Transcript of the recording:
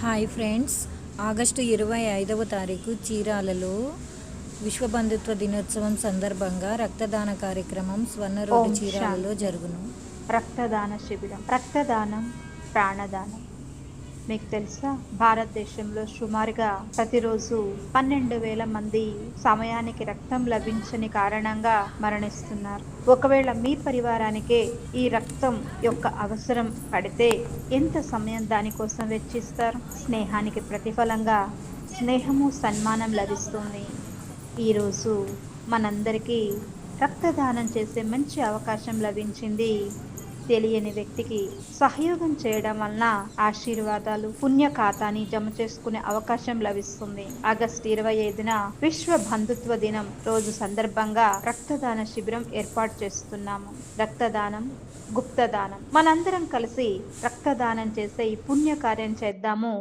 Hi friends, August 25వ తారీఖు చీరాలలో విశ్వ బంధుత్వ దినోత్సవం సందర్భంగా రక్తదాన కార్యక్రమం స్వర్ణ రోడ్డు ఓం చీరాలలో శాంతి. జరుగును. రక్తదాన శిబిరం. రక్తదానం ప్రాణదానం. మీకు తెలుసా, భారతదేశంలో సుమారుగా ప్రతిరోజు 12,000 మంది సమయానికి రక్తం లభించని కారణంగా మరణిస్తున్నారు. ఒకవేళ మీ పరివారానికే ఈ రక్తం యొక్క అవసరం పడితే ఎంత సమయం దానికోసం వెచ్చిస్తారు? స్నేహానికి ప్రతిఫలంగా స్నేహము, సన్మానం లభిస్తుంది. ఈరోజు మనందరికీ రక్తదానం చేసే మంచి అవకాశం లభించింది. తెలియని వ్యక్తికి సహయోగం చేయడం వలన ఆశీర్వాదాలు, పుణ్య ఖాతాని జమ చేసుకునే అవకాశం లభిస్తుంది. ఆగస్టు 25న విశ్వ బంధుత్వ దినం రోజు సందర్భంగా రక్తదాన శిబిరం ఏర్పాటు చేస్తున్నాము. రక్తదానం గుప్తదానం. మనందరం కలిసి రక్తదానం చేసే ఈ పుణ్య కార్యం చేద్దాము.